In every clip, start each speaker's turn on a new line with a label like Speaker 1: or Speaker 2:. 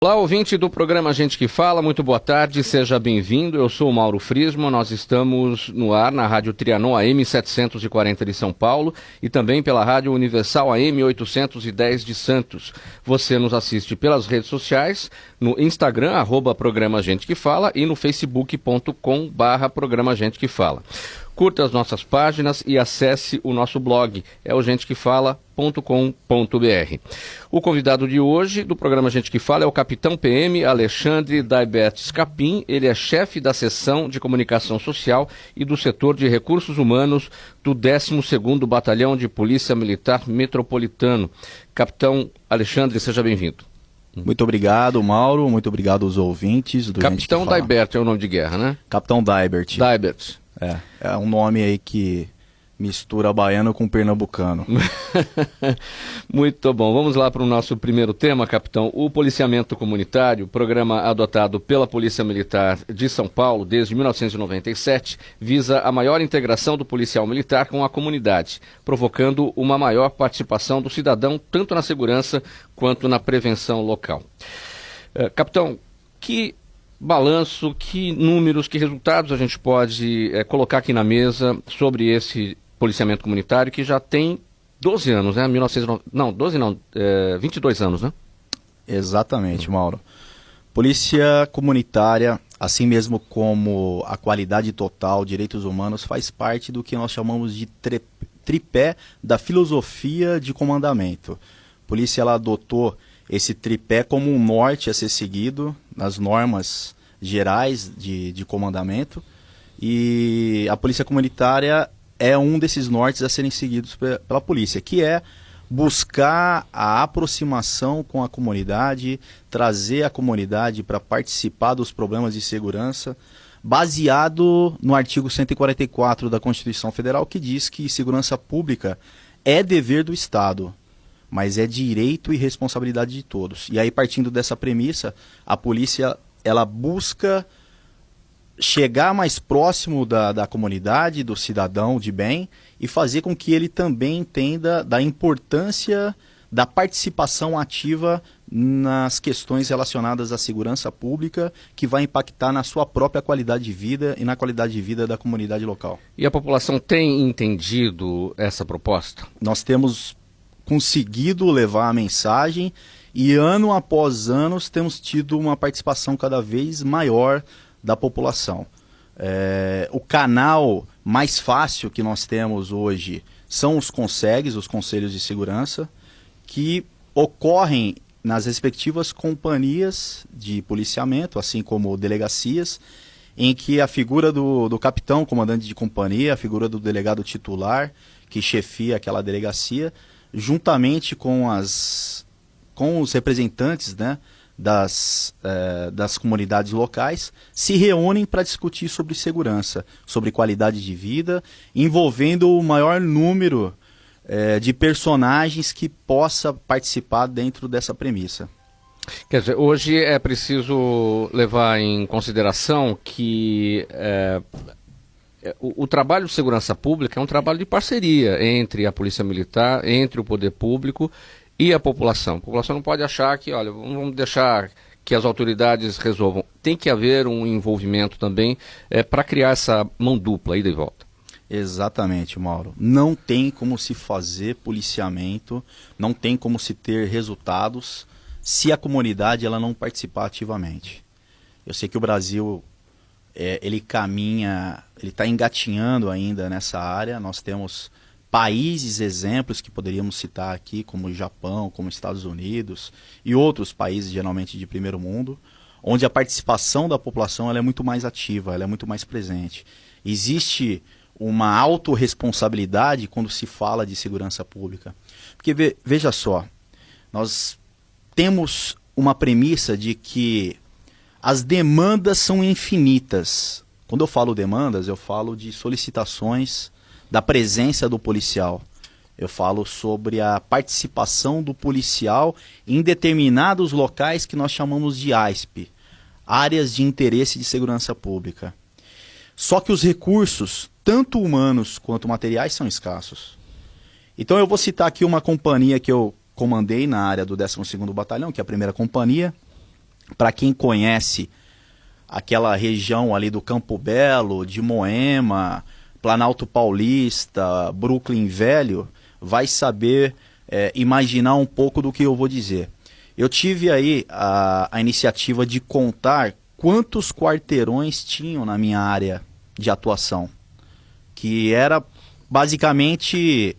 Speaker 1: Olá, ouvinte do programa Gente que Fala, muito boa tarde, seja bem-vindo. Eu sou o Mauro Frisman, nós estamos no ar na Rádio Trianon AM 740 de São Paulo e também pela Rádio Universal AM 810 de Santos. Você nos assiste pelas redes sociais, no Instagram, @programa Gente que Fala e no facebook.com/programa Gente que Fala. Curta as nossas páginas e acesse o nosso blog, é o gentequefala.com.br. O convidado de hoje do programa Gente que Fala é o capitão PM Alexandre Daibert Scapin. Ele é chefe da seção de comunicação social e do setor de recursos humanos do 12º Batalhão de Polícia Militar Metropolitano. Capitão Alexandre, seja bem-vindo.
Speaker 2: Muito obrigado, Mauro. Muito obrigado aos ouvintes do
Speaker 1: Capitão Daibert é o nome de guerra, né?
Speaker 2: Capitão Daibert.
Speaker 1: Daibert.
Speaker 2: É um nome aí que mistura baiano com pernambucano.
Speaker 1: Muito bom. Vamos lá para o nosso primeiro tema, capitão. O policiamento comunitário, programa adotado pela Polícia Militar de São Paulo desde 1997, visa a maior integração do policial militar com a comunidade, provocando uma maior participação do cidadão tanto na segurança quanto na prevenção local. Capitão, que balanço, que números, que resultados a gente pode colocar aqui na mesa sobre esse policiamento comunitário que já tem 12 anos, né? 22 anos, né?
Speaker 2: Exatamente, Mauro. Polícia comunitária, assim mesmo como a qualidade total, direitos humanos, faz parte do que nós chamamos de tripé da filosofia de comandamento. A polícia ela adotou esse tripé como um norte a ser seguido nas normas gerais de comandamento, e a polícia comunitária é um desses nortes a serem seguidos pela polícia, que é buscar a aproximação com a comunidade, trazer a comunidade para participar dos problemas de segurança, baseado no artigo 144 da Constituição Federal, que diz que segurança pública é dever do Estado, mas é direito e responsabilidade de todos. E aí, partindo dessa premissa, a polícia ela busca chegar mais próximo da comunidade, do cidadão de bem, e fazer com que ele também entenda da importância da participação ativa nas questões relacionadas à segurança pública, que vai impactar na sua própria qualidade de vida e na qualidade de vida da comunidade local.
Speaker 1: E a população tem entendido essa proposta?
Speaker 2: Nós temos conseguido levar a mensagem e ano após ano temos tido uma participação cada vez maior da população. O canal mais fácil que nós temos hoje são os CONSEGs, os Conselhos de Segurança, que ocorrem nas respectivas companhias de policiamento, assim como delegacias, em que a figura do capitão, comandante de companhia, a figura do delegado titular, que chefia aquela delegacia, juntamente com os representantes, né, das comunidades locais, se reúnem para discutir sobre segurança, sobre qualidade de vida, envolvendo o maior número de personagens que possa participar dentro dessa premissa.
Speaker 1: Quer dizer, hoje é preciso levar em consideração que o trabalho de segurança pública é um trabalho de parceria entre a Polícia Militar, entre o poder público e a população. A população não pode achar que, olha, vamos deixar que as autoridades resolvam. Tem que haver um envolvimento também para criar essa mão dupla, ida e volta.
Speaker 2: Exatamente, Mauro. Não tem como se fazer policiamento, não tem como se ter resultados se a comunidade ela não participar ativamente. Eu sei que o Brasil ele caminha, ele está engatinhando ainda nessa área. Nós temos países, exemplos que poderíamos citar aqui, como o Japão, como os Estados Unidos e outros países, geralmente de primeiro mundo, onde a participação da população ela é muito mais ativa, ela é muito mais presente. Existe uma autorresponsabilidade quando se fala de segurança pública. Porque veja só, nós temos uma premissa de que as demandas são infinitas. Quando eu falo demandas, eu falo de solicitações da presença do policial. Eu falo sobre a participação do policial em determinados locais que nós chamamos de AISP, áreas de interesse de segurança pública. Só que os recursos, tanto humanos quanto materiais, são escassos. Então eu vou citar aqui uma companhia que eu comandei na área do 12º Batalhão, que é a primeira companhia, para quem conhece aquela região ali do Campo Belo, de Moema, Planalto Paulista, Brooklyn Velho, vai saber imaginar um pouco do que eu vou dizer. Eu tive aí a iniciativa de contar quantos quarteirões tinham na minha área de atuação, que era basicamente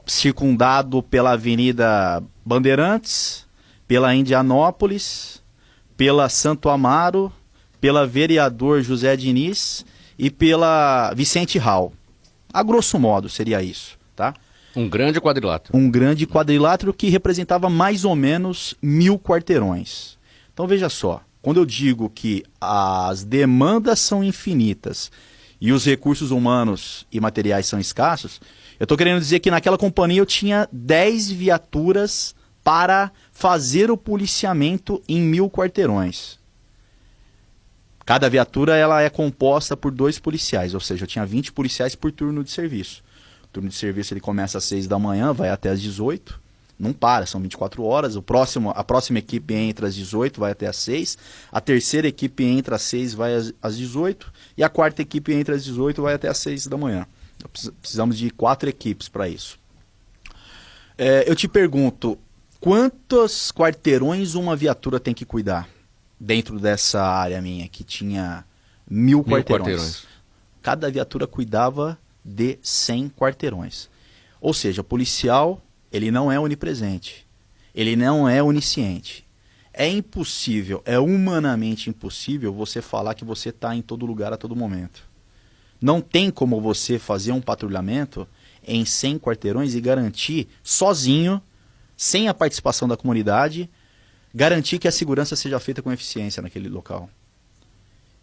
Speaker 2: circundado pela Avenida Bandeirantes, pela Indianópolis, pela Santo Amaro, pela Vereador José Diniz e pela Vicente Hall. A grosso modo seria isso, tá?
Speaker 1: Um grande quadrilátero.
Speaker 2: Um grande quadrilátero que representava mais ou menos 1000 quarteirões. Então veja só, quando eu digo que as demandas são infinitas e os recursos humanos e materiais são escassos, eu estou querendo dizer que naquela companhia eu tinha 10 viaturas para fazer o policiamento em 1000 quarteirões. Cada viatura ela é composta por 2 policiais, ou seja, eu tinha 20 policiais por turno de serviço. O turno de serviço ele começa às 6 da manhã, vai até às 18, não para, são 24 horas. A próxima equipe entra às 18, vai até às 6. A terceira equipe entra às 6, vai às 18. E a quarta equipe entra às 18, vai até às 6 da manhã. Precisamos de 4 equipes para isso. Eu te pergunto, quantos quarteirões uma viatura tem que cuidar dentro dessa área minha, que tinha 1000 quarteirões? Cada viatura cuidava de 100 quarteirões. Ou seja, o policial, ele não é onipresente, ele não é onisciente. É impossível, é humanamente impossível você falar que você está em todo lugar a todo momento. Não tem como você fazer um patrulhamento em 100 quarteirões e garantir sozinho, sem a participação da comunidade, garantir que a segurança seja feita com eficiência naquele local.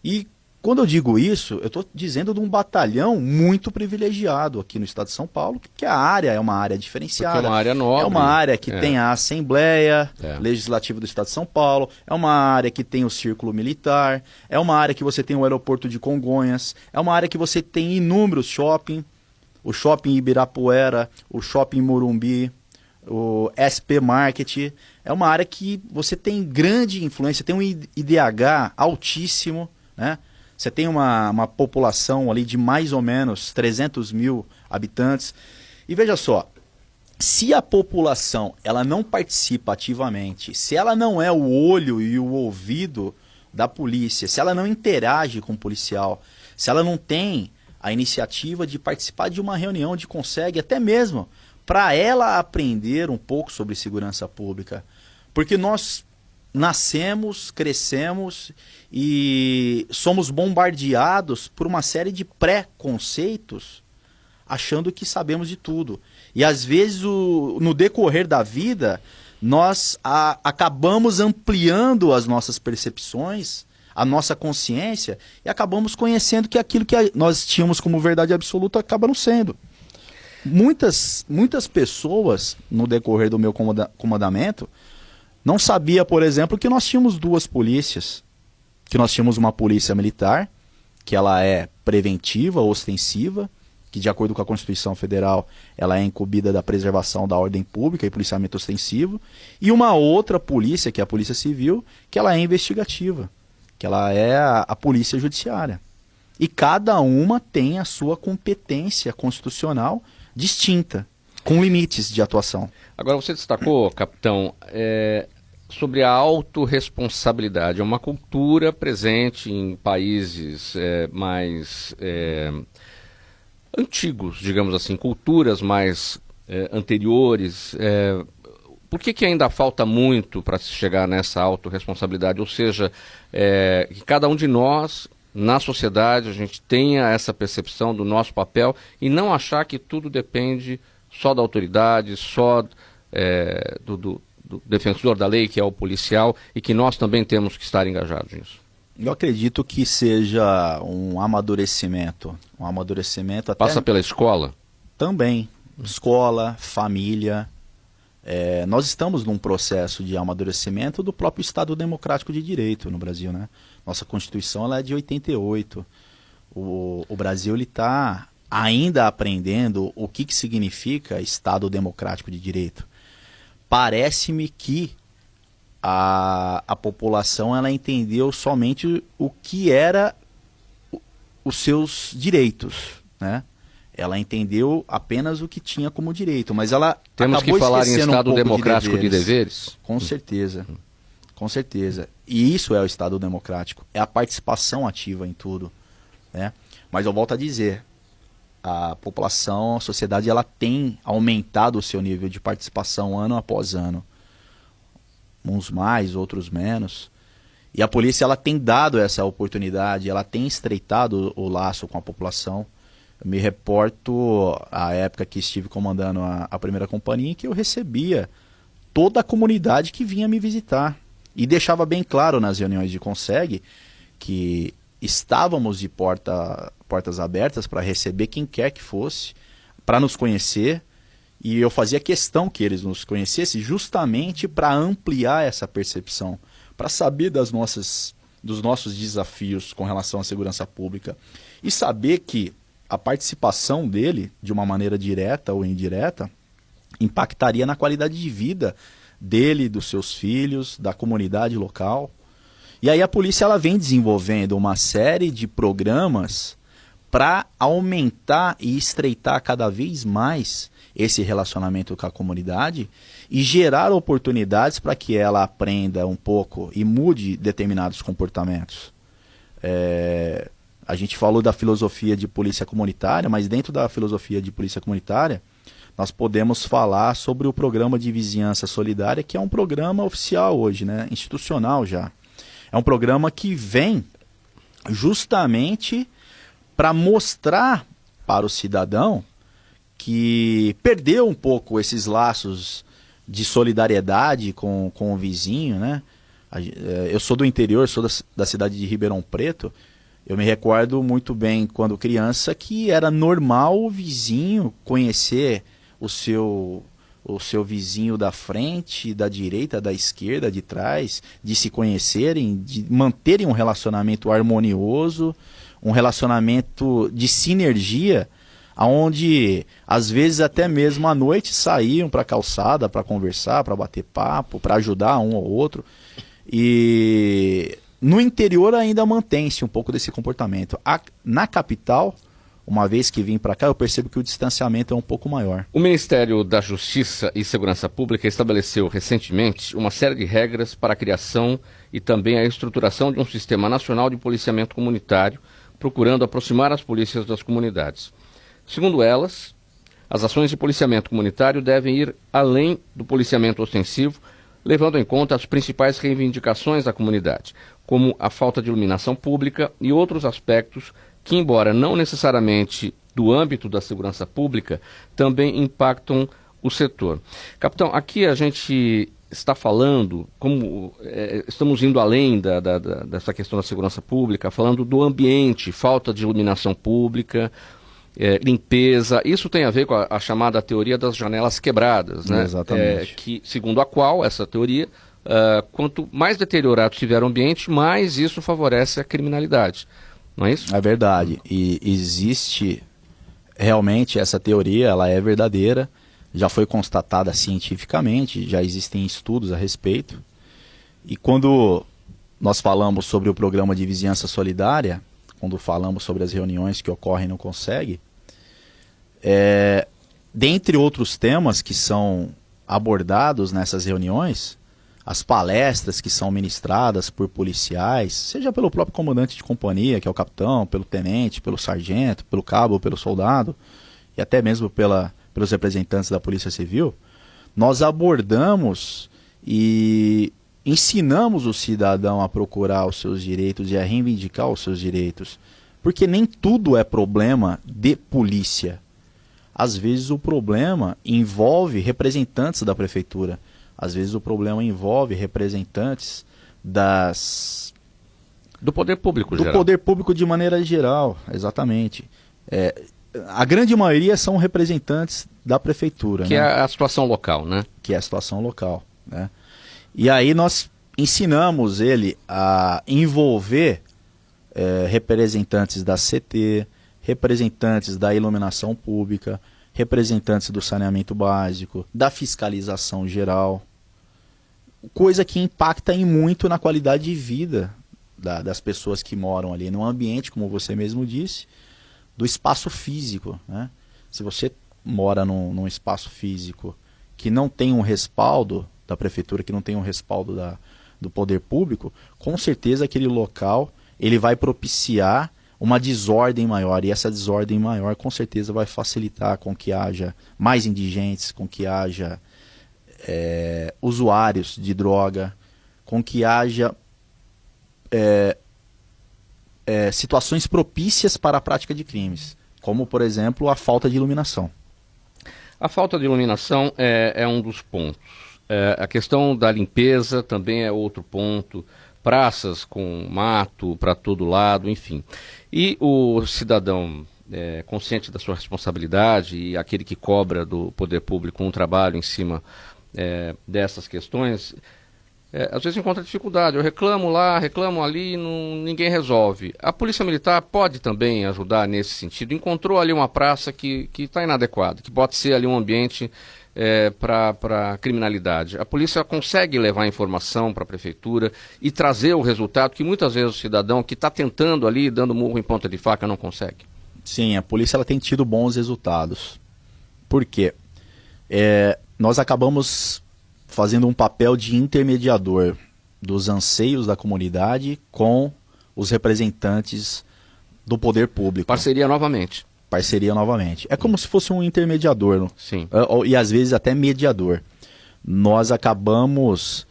Speaker 2: E quando eu digo isso, eu estou dizendo de um batalhão muito privilegiado aqui no estado de São Paulo, que a área é uma área diferenciada.
Speaker 1: Porque é uma área nobre.
Speaker 2: É uma área que tem a Assembleia Legislativa do estado de São Paulo, é uma área que tem o Círculo Militar, é uma área que você tem o aeroporto de Congonhas, é uma área que você tem inúmeros shopping, o Shopping Ibirapuera, o Shopping Morumbi, o SP Market. É uma área que você tem grande influência, tem um IDH altíssimo, né? Você tem uma população ali de mais ou menos 300 mil habitantes. E veja só, se a população ela não participa ativamente, se ela não é o olho e o ouvido da polícia, se ela não interage com o policial, se ela não tem a iniciativa de participar de uma reunião onde consegue até mesmo para ela aprender um pouco sobre segurança pública. Porque nós nascemos, crescemos e somos bombardeados por uma série de preconceitos, achando que sabemos de tudo. E às vezes, no decorrer da vida, nós acabamos ampliando as nossas percepções, a nossa consciência, e acabamos conhecendo que aquilo que nós tínhamos como verdade absoluta acaba não sendo. Muitas pessoas, no decorrer do meu comandamento, não sabia, por exemplo, que nós tínhamos 2 polícias. Que nós tínhamos uma polícia militar, que ela é preventiva, ostensiva, que de acordo com a Constituição Federal, ela é incumbida da preservação da ordem pública e policiamento ostensivo, e uma outra polícia, que é a Polícia Civil, que ela é investigativa, que ela é a Polícia Judiciária. E cada uma tem a sua competência constitucional distinta, com limites de atuação.
Speaker 1: Agora, você destacou, capitão, sobre a autorresponsabilidade. É uma cultura presente em países mais antigos, digamos assim, culturas mais anteriores. Por que ainda falta muito para se chegar nessa autorresponsabilidade? Ou seja, que cada um de nós, na sociedade, a gente tenha essa percepção do nosso papel e não achar que tudo depende só da autoridade, só do defensor da lei, que é o policial, e que nós também temos que estar engajados nisso.
Speaker 2: Eu acredito que seja um amadurecimento até...
Speaker 1: Passa pela escola?
Speaker 2: Também. Escola, família. Nós estamos num processo de amadurecimento do próprio Estado Democrático de Direito no Brasil, né? Nossa Constituição ela é de 88. O Brasil está ainda aprendendo o que significa Estado Democrático de Direito. Parece-me que a população ela entendeu somente o que era os seus direitos, né? Ela entendeu apenas o que tinha como direito, mas ela
Speaker 1: Temos
Speaker 2: acabou
Speaker 1: que falar em
Speaker 2: esquecendo
Speaker 1: Estado
Speaker 2: pouco
Speaker 1: democrático de deveres?
Speaker 2: Com certeza, com certeza. E isso é o Estado democrático, é a participação ativa em tudo, né? Mas eu volto a dizer, a população, a sociedade, ela tem aumentado o seu nível de participação ano após ano. Uns mais, outros menos. E a polícia ela tem dado essa oportunidade, ela tem estreitado o laço com a população. Eu me reporto à época que estive comandando a primeira companhia, em que eu recebia toda a comunidade que vinha me visitar. E deixava bem claro nas reuniões de CONSEG que estávamos de portas abertas para receber quem quer que fosse, para nos conhecer. E eu fazia questão que eles nos conhecessem justamente para ampliar essa percepção, para saber dos nossos desafios com relação à segurança pública e saber que a participação dele, de uma maneira direta ou indireta, impactaria na qualidade de vida dele, dos seus filhos, da comunidade local. E aí a polícia ela vem desenvolvendo uma série de programas para aumentar e estreitar cada vez mais esse relacionamento com a comunidade e gerar oportunidades para que ela aprenda um pouco e mude determinados comportamentos. A gente falou da filosofia de polícia comunitária, mas dentro da filosofia de polícia comunitária, nós podemos falar sobre o programa de vizinhança solidária, que é um programa oficial hoje, né? Institucional já. É um programa que vem justamente para mostrar para o cidadão que perdeu um pouco esses laços de solidariedade com o vizinho, né? Eu sou do interior, sou da cidade de Ribeirão Preto. Eu me recordo muito bem, quando criança, que era normal o vizinho conhecer o seu vizinho da frente, da direita, da esquerda, de trás, de se conhecerem, de manterem um relacionamento harmonioso, um relacionamento de sinergia, onde às vezes até mesmo à noite saíam para a calçada para conversar, para bater papo, para ajudar um ao outro. E no interior ainda mantém-se um pouco desse comportamento. Na capital, uma vez que vim para cá, eu percebo que o distanciamento é um pouco maior.
Speaker 1: O Ministério da Justiça e Segurança Pública estabeleceu recentemente uma série de regras para a criação e também a estruturação de um sistema nacional de policiamento comunitário, procurando aproximar as polícias das comunidades. Segundo elas, as ações de policiamento comunitário devem ir além do policiamento ostensivo, levando em conta as principais reivindicações da comunidade, como a falta de iluminação pública e outros aspectos que, embora não necessariamente do âmbito da segurança pública, também impactam o setor. Capitão, aqui a gente está falando, como estamos indo além dessa questão da segurança pública, falando do ambiente, falta de iluminação pública, limpeza. Isso tem a ver com a chamada teoria das janelas quebradas, né?
Speaker 2: Exatamente.
Speaker 1: Que, segundo a qual, essa teoria, quanto mais deteriorado estiver o ambiente, mais isso favorece a criminalidade. Não é isso?
Speaker 2: É verdade. E existe realmente essa teoria, ela é verdadeira, já foi constatada cientificamente, já existem estudos a respeito. E quando nós falamos sobre o programa de vizinhança solidária, quando falamos sobre as reuniões que ocorrem no CONSEG, dentre outros temas que são abordados nessas reuniões, as palestras que são ministradas por policiais, seja pelo próprio comandante de companhia, que é o capitão, pelo tenente, pelo sargento, pelo cabo, pelo soldado, e até mesmo pelos representantes da Polícia Civil, nós abordamos e ensinamos o cidadão a procurar os seus direitos e a reivindicar os seus direitos. Porque nem tudo é problema de polícia. Às vezes o problema envolve representantes da prefeitura. Às vezes o problema envolve representantes
Speaker 1: do poder público
Speaker 2: do
Speaker 1: geral.
Speaker 2: Poder público de maneira geral, exatamente. A grande maioria são representantes da prefeitura.
Speaker 1: Que
Speaker 2: né?
Speaker 1: é a situação local, né?
Speaker 2: Que é a situação local, né? E aí nós ensinamos ele a envolver representantes da CT, representantes da iluminação pública, representantes do saneamento básico, da fiscalização geral. coisa que impacta em muito na qualidade de vida das pessoas que moram ali no ambiente, como você mesmo disse, do espaço físico, né? Se você mora num espaço físico que não tem um respaldo da prefeitura, que não tem um respaldo do poder público, com certeza aquele local ele vai propiciar uma desordem maior, e essa desordem maior com certeza vai facilitar com que haja mais indigentes, com que haja usuários de droga, com que haja situações propícias para a prática de crimes, como por exemplo a falta de iluminação.
Speaker 1: A falta de iluminação é um dos pontos. A questão da limpeza também é outro ponto. Praças com mato para todo lado, enfim. E o cidadão consciente da sua responsabilidade e aquele que cobra do poder público um trabalho em cima dessas questões, às vezes encontra dificuldade. Eu reclamo lá, reclamo ali, ninguém resolve. A Polícia Militar pode também ajudar nesse sentido. Encontrou ali uma praça que está inadequada, que pode ser ali um ambiente para criminalidade. A polícia consegue levar informação para a prefeitura e trazer o resultado que muitas vezes o cidadão que está tentando ali, dando murro em ponta de faca, não consegue.
Speaker 2: Sim, a polícia ela tem tido bons resultados. Por quê? Nós acabamos fazendo um papel de intermediador dos anseios da comunidade com os representantes do poder público.
Speaker 1: Parceria novamente.
Speaker 2: É como se fosse um intermediador.
Speaker 1: Sim.
Speaker 2: E às vezes até mediador. Nós acabamos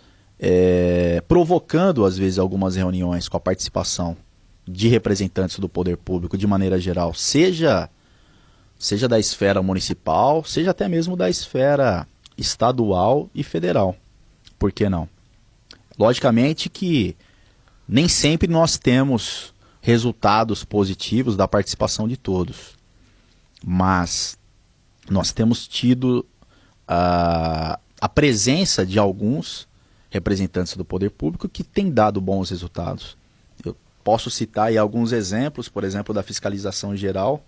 Speaker 2: provocando às vezes algumas reuniões com a participação de representantes do poder público de maneira geral, seja da esfera municipal, seja até mesmo da esfera estadual e federal. Por que não? Logicamente que nem sempre nós temos resultados positivos da participação de todos, mas nós temos tido a presença de alguns representantes do poder público que têm dado bons resultados. Eu posso citar aí alguns exemplos, por exemplo, da fiscalização geral,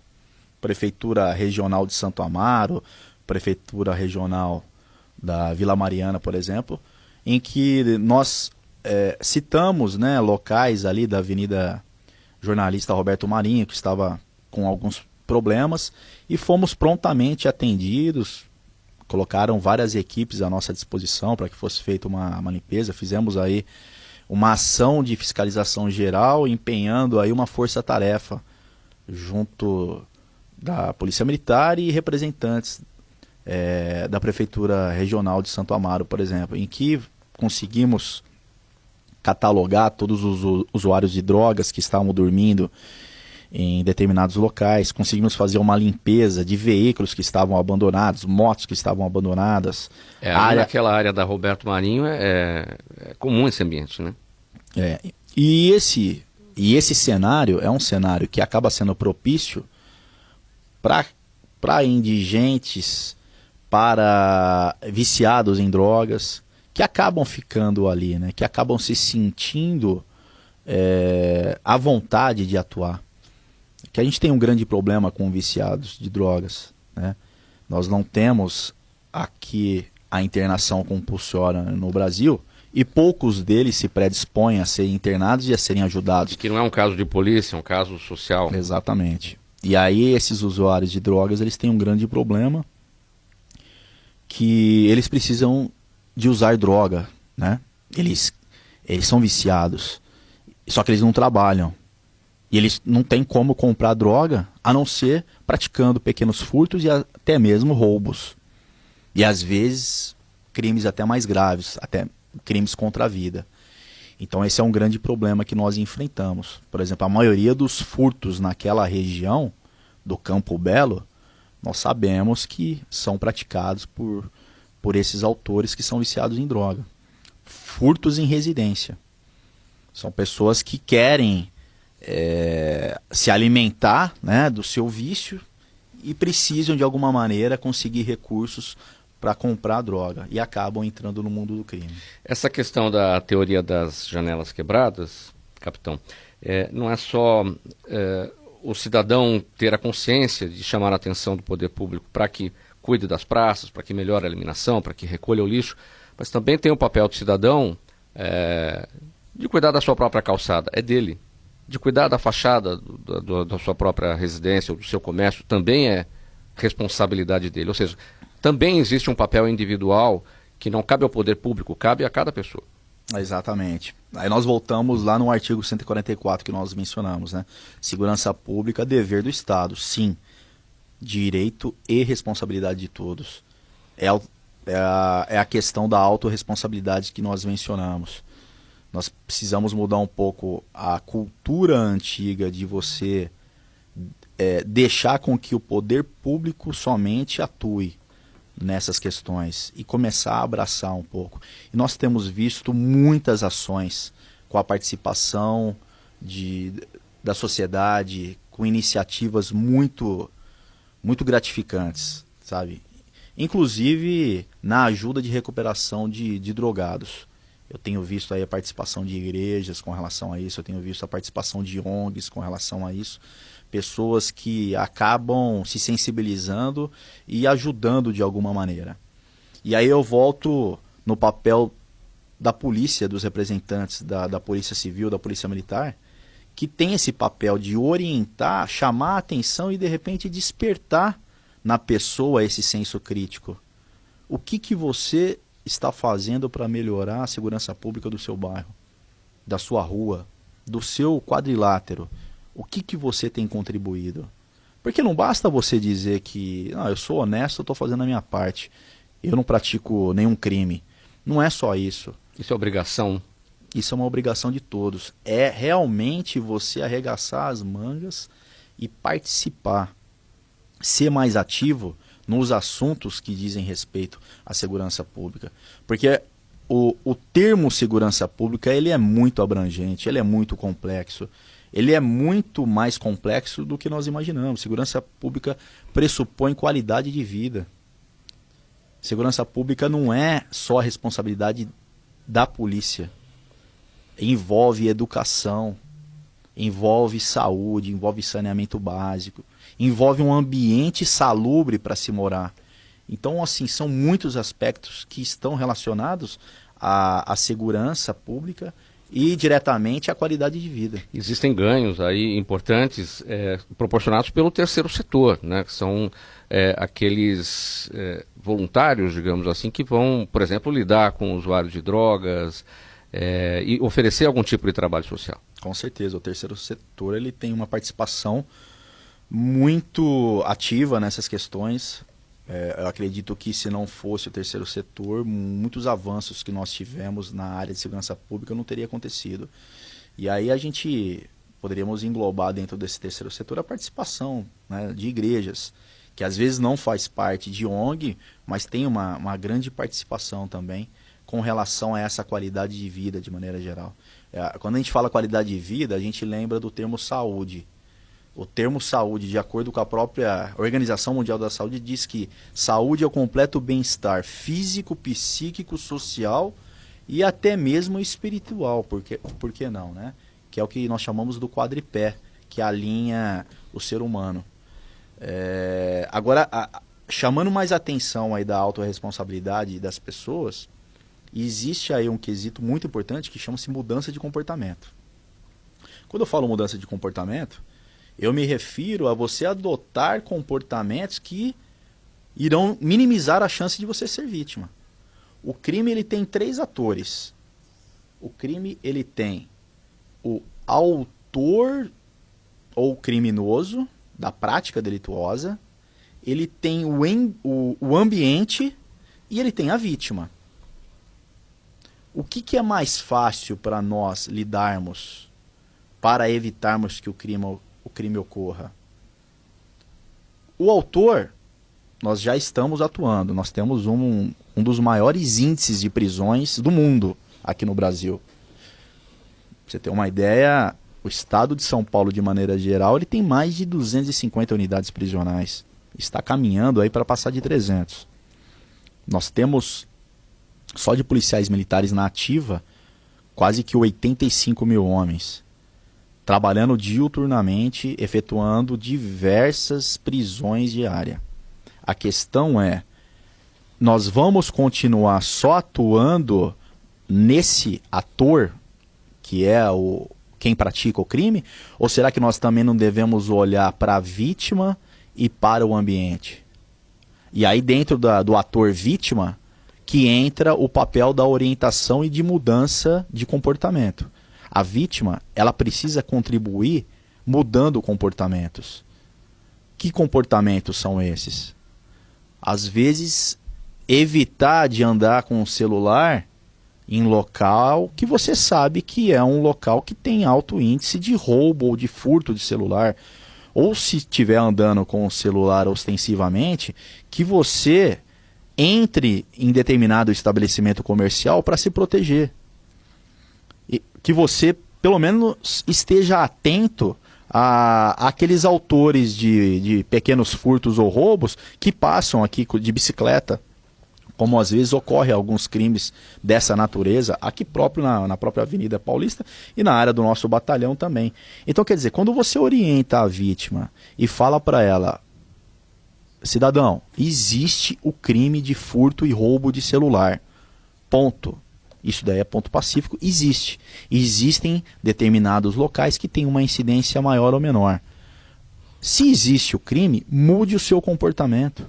Speaker 2: Prefeitura Regional de Santo Amaro, Prefeitura Regional da Vila Mariana, por exemplo, em que nós citamos, né, locais ali da Avenida Jornalista Roberto Marinho, que estava com alguns problemas, e fomos prontamente atendidos, colocaram várias equipes à nossa disposição para que fosse feita uma limpeza, fizemos aí uma ação de fiscalização geral, empenhando aí uma força-tarefa junto da Polícia Militar e representantes da Prefeitura Regional de Santo Amaro, por exemplo, em que conseguimos catalogar todos os usuários de drogas que estavam dormindo em determinados locais, conseguimos fazer uma limpeza de veículos que estavam abandonados, motos que estavam abandonadas.
Speaker 1: Naquela área da Roberto Marinho é comum esse ambiente, né?
Speaker 2: E esse cenário é um cenário que acaba sendo propício para indigentes, para viciados em drogas, que acabam ficando ali, né? Que acabam se sentindo à vontade de atuar. Que a gente tem um grande problema com viciados de drogas, né? Nós não temos aqui a internação compulsória no Brasil, e poucos deles se predispõem a serem internados e a serem ajudados.
Speaker 1: Que não é um caso de polícia, é um caso social.
Speaker 2: Exatamente. E aí esses usuários de drogas, eles têm um grande problema, que eles precisam de usar droga, né? Eles são viciados, só que eles não trabalham. E eles não têm como comprar droga, a não ser praticando pequenos furtos e até mesmo roubos. E às vezes crimes até mais graves, até crimes contra a vida. Então esse é um grande problema que nós enfrentamos. Por exemplo, a maioria dos furtos naquela região do Campo Belo, nós sabemos que são praticados por esses autores que são viciados em droga. Furtos em residência. São pessoas que querem se alimentar, né, do seu vício e precisam de alguma maneira conseguir recursos para comprar droga e acabam entrando no mundo do crime.
Speaker 1: Essa questão da teoria das janelas quebradas, capitão, não é só o cidadão ter a consciência de chamar a atenção do poder público para que cuide das praças, para que melhore a iluminação, para que recolha o lixo, Mas também tem o papel do cidadão de cuidar da sua própria calçada, é dele. De cuidar da fachada da sua própria residência ou do seu comércio também é responsabilidade dele. Ou seja, também existe um papel individual que não cabe ao poder público, cabe a cada pessoa.
Speaker 2: Exatamente. Aí nós voltamos lá no artigo 144 que nós mencionamos, né? Segurança pública, dever do Estado, sim. Direito e responsabilidade de todos. É a questão da autorresponsabilidade que nós mencionamos. Nós precisamos mudar um pouco a cultura antiga de você deixar com que o poder público somente atue nessas questões e começar a abraçar um pouco. E nós temos visto muitas ações com a participação da sociedade, com iniciativas muito gratificantes, sabe? Inclusive na ajuda de recuperação de drogados. Eu tenho visto aí a participação de igrejas com relação a isso, eu tenho visto a participação de ONGs com relação a isso. Pessoas que acabam se sensibilizando e ajudando de alguma maneira. E aí eu volto no papel da polícia, dos representantes da Polícia Civil, da Polícia Militar, que tem esse papel de orientar, chamar a atenção e de repente despertar na pessoa esse senso crítico. O que você está fazendo para melhorar a segurança pública do seu bairro, da sua rua, do seu quadrilátero? O que você tem contribuído? Porque não basta você dizer que eu sou honesto, eu estou fazendo a minha parte, eu não pratico nenhum crime. Não é só isso.
Speaker 1: Isso é obrigação.
Speaker 2: Isso é uma obrigação de todos. É realmente você arregaçar as mangas e participar. Ser mais ativo nos assuntos que dizem respeito à segurança pública. Porque o termo segurança pública ele é muito abrangente, ele é muito complexo. Ele é muito mais complexo do que nós imaginamos. Segurança pública pressupõe qualidade de vida. Segurança pública não é só a responsabilidade da polícia. Envolve educação, envolve saúde, envolve saneamento básico, envolve um ambiente salubre para se morar. Então, assim, são muitos aspectos que estão relacionados à segurança pública e diretamente à qualidade de vida.
Speaker 1: Existem ganhos aí importantes proporcionados pelo terceiro setor, né? Que são aqueles voluntários, digamos assim, que vão, por exemplo, lidar com usuários de drogas e oferecer algum tipo de trabalho social.
Speaker 2: Com certeza, o terceiro setor ele tem uma participação muito ativa nessas questões. Eu acredito que se não fosse o terceiro setor, muitos avanços que nós tivemos na área de segurança pública não teria acontecido. E aí a gente poderíamos englobar dentro desse terceiro setor a participação, né, de igrejas, que às vezes não faz parte de ONG, mas tem uma grande participação também com relação a essa qualidade de vida de maneira geral. Quando a gente fala qualidade de vida, a gente lembra do termo saúde. O termo saúde, de acordo com a própria Organização Mundial da Saúde, diz que saúde é o completo bem-estar físico, psíquico, social e até mesmo espiritual, por que não, né? Que é o que nós chamamos do quadripé, que alinha o ser humano. Agora, chamando mais atenção aí da autorresponsabilidade das pessoas, existe aí um quesito muito importante que chama-se mudança de comportamento. Quando eu falo mudança de comportamento, eu me refiro a você adotar comportamentos que irão minimizar a chance de você ser vítima. O crime ele tem 3 atores. O crime ele tem o autor ou criminoso da prática delituosa, ele tem o ambiente e ele tem a vítima. O que é mais fácil para nós lidarmos para evitarmos que o crime ocorra? O autor, nós já estamos atuando. Nós temos um dos maiores índices de prisões do mundo aqui no Brasil. Pra você ter uma ideia, o estado de São Paulo, de maneira geral, ele tem mais de 250 unidades prisionais. Está caminhando aí para passar de 300. Nós temos, só de policiais militares na ativa, quase que 85 mil homens, trabalhando diuturnamente, efetuando diversas prisões diárias. A questão é, nós vamos continuar só atuando nesse ator, que é quem pratica o crime? Ou será que nós também não devemos olhar para a vítima e para o ambiente? E aí dentro do ator vítima, que entra o papel da orientação e de mudança de comportamento. A vítima, ela precisa contribuir mudando comportamentos. Que comportamentos são esses? Às vezes, evitar de andar com o celular em local que você sabe que é um local que tem alto índice de roubo ou de furto de celular. Ou se estiver andando com o celular ostensivamente, que você entre em determinado estabelecimento comercial para se proteger. E que você, pelo menos, esteja atento àqueles autores de pequenos furtos ou roubos que passam aqui de bicicleta, como às vezes ocorre alguns crimes dessa natureza, aqui próprio na própria Avenida Paulista e na área do nosso batalhão também. Então, quer dizer, quando você orienta a vítima e fala para ela: cidadão, existe o crime de furto e roubo de celular. Ponto. Isso daí é ponto pacífico. Existe. Existem determinados locais que têm uma incidência maior ou menor. Se existe o crime, mude o seu comportamento.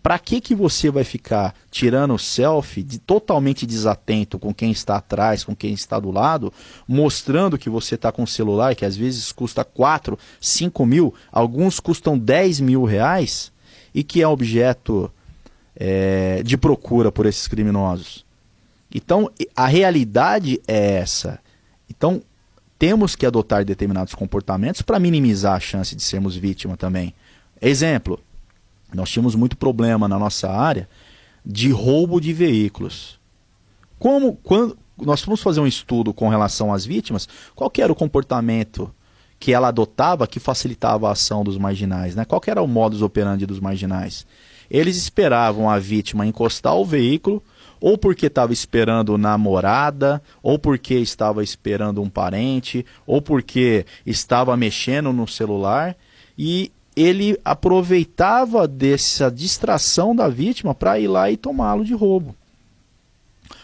Speaker 2: Para que você vai ficar tirando selfie totalmente desatento com quem está atrás, com quem está do lado, mostrando que você está com um celular que às vezes custa 4, 5 mil, alguns custam 10 mil reais, e que é objeto de procura por esses criminosos? Então, a realidade é essa. Então, temos que adotar determinados comportamentos para minimizar a chance de sermos vítima também. Exemplo, nós tínhamos muito problema na nossa área de roubo de veículos. Quando nós fomos fazer um estudo com relação às vítimas, qual que era o comportamento que ela adotava que facilitava a ação dos marginais, né? Qual que era o modus operandi dos marginais? Eles esperavam a vítima encostar o veículo, ou porque estava esperando namorada, ou porque estava esperando um parente, ou porque estava mexendo no celular, e ele aproveitava dessa distração da vítima para ir lá e tomá-lo de roubo.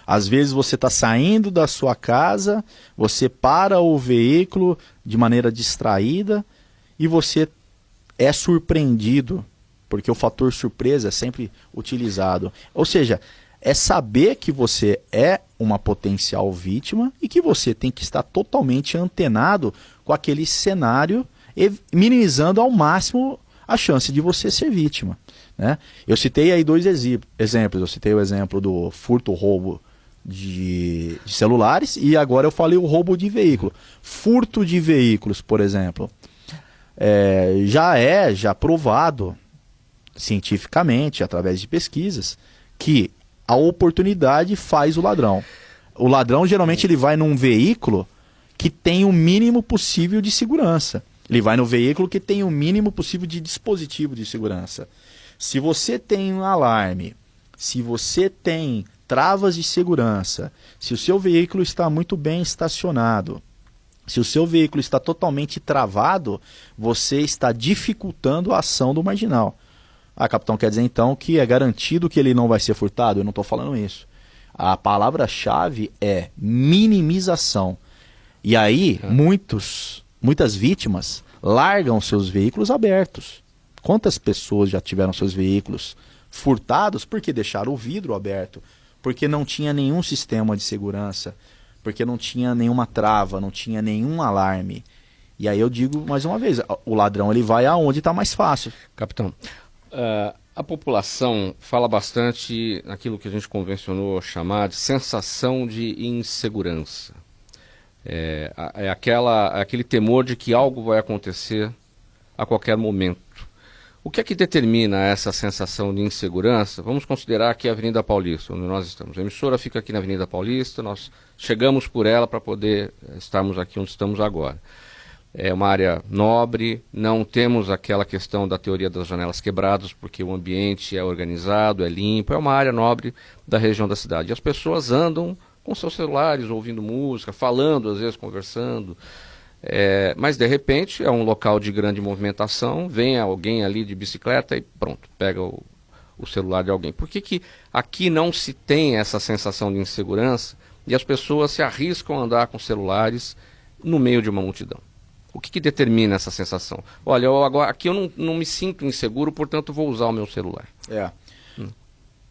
Speaker 2: Às vezes você está saindo da sua casa, você para o veículo de maneira distraída e você é surpreendido, porque o fator surpresa é sempre utilizado. Ou seja, é saber que você é uma potencial vítima e que você tem que estar totalmente antenado com aquele cenário, minimizando ao máximo a chance de você ser vítima, né? Eu citei aí dois exemplos. Eu citei o exemplo do furto-roubo de celulares e agora eu falei o roubo de veículo. Furto de veículos, por exemplo, já provado cientificamente, através de pesquisas, que a oportunidade faz o ladrão. O ladrão geralmente ele vai num veículo que tem o mínimo possível de segurança. Ele vai no veículo que tem o mínimo possível de dispositivo de segurança. Se você tem um alarme, se você tem travas de segurança, se o seu veículo está muito bem estacionado, se o seu veículo está totalmente travado, você está dificultando a ação do marginal. Ah, capitão, quer dizer então que é garantido que ele não vai ser furtado? Eu não estou falando isso. A palavra-chave é minimização. E aí, muitas vítimas largam seus veículos abertos. Quantas pessoas já tiveram seus veículos furtados porque deixaram o vidro aberto, porque não tinha nenhum sistema de segurança, porque não tinha nenhuma trava, não tinha nenhum alarme? E aí eu digo mais uma vez, o ladrão ele vai aonde está mais fácil.
Speaker 1: Capitão, a população fala bastante naquilo que a gente convencionou chamar de sensação de insegurança. Aquele temor de que algo vai acontecer a qualquer momento. O que é que determina essa sensação de insegurança? Vamos considerar aqui a Avenida Paulista, onde nós estamos. A emissora fica aqui na Avenida Paulista, nós chegamos por ela para poder estarmos aqui onde estamos agora. É uma área nobre, não temos aquela questão da teoria das janelas quebradas, porque o ambiente é organizado, é limpo, é uma área nobre da região da cidade. E as pessoas andam com seus celulares, ouvindo música, falando, às vezes conversando. Mas de repente é um local de grande movimentação, vem alguém ali de bicicleta e pronto, pega o o celular de alguém. Por que aqui não se tem essa sensação de insegurança e as pessoas se arriscam a andar com celulares no meio de uma multidão? O que determina essa sensação? Olha, aqui eu não me sinto inseguro, portanto vou usar o meu celular.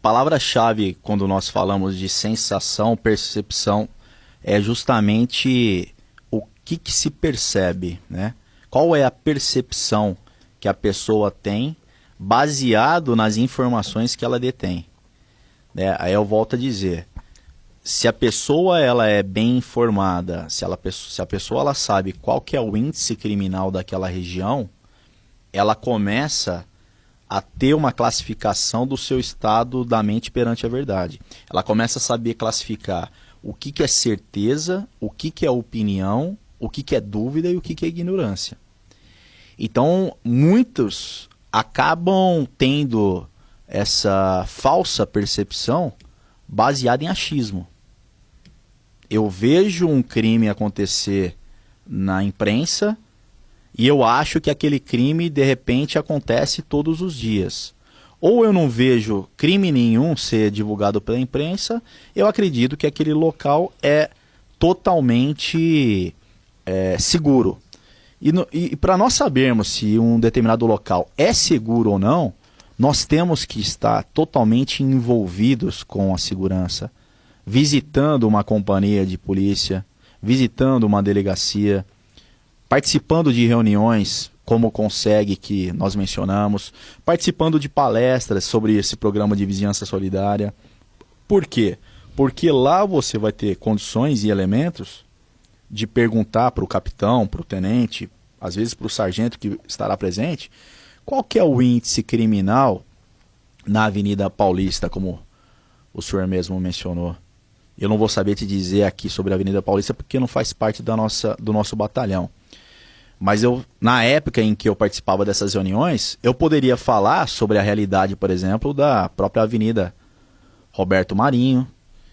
Speaker 2: Palavra-chave quando nós falamos de sensação, percepção, é justamente o que se percebe, né? Qual é a percepção que a pessoa tem baseado nas informações que ela detém, né? Aí eu volto a dizer, se a pessoa ela é bem informada, se a pessoa ela sabe qual que é o índice criminal daquela região, ela começa a ter uma classificação do seu estado da mente perante a verdade. Ela começa a saber classificar o que é certeza, o que é opinião, o que é dúvida e o que é ignorância. Então, muitos acabam tendo essa falsa percepção baseada em achismo. Eu vejo um crime acontecer na imprensa e eu acho que aquele crime, de repente, acontece todos os dias. Ou eu não vejo crime nenhum ser divulgado pela imprensa, eu acredito que aquele local é totalmente seguro. E para nós sabermos se um determinado local é seguro ou não, nós temos que estar totalmente envolvidos com a segurança, visitando uma companhia de polícia, visitando uma delegacia, participando de reuniões como o Consegue, que nós mencionamos, participando de palestras sobre esse programa de vizinhança solidária. Por quê? Porque lá você vai ter condições e elementos de perguntar para o capitão, para o tenente, às vezes para o sargento que estará presente, qual que é o índice criminal na Avenida Paulista, como o senhor mesmo mencionou. Eu não vou saber te dizer aqui sobre a Avenida Paulista porque não faz parte do nosso batalhão. Mas na época em que eu participava dessas reuniões, eu poderia falar sobre a realidade, por exemplo, da própria Avenida Roberto Marinho.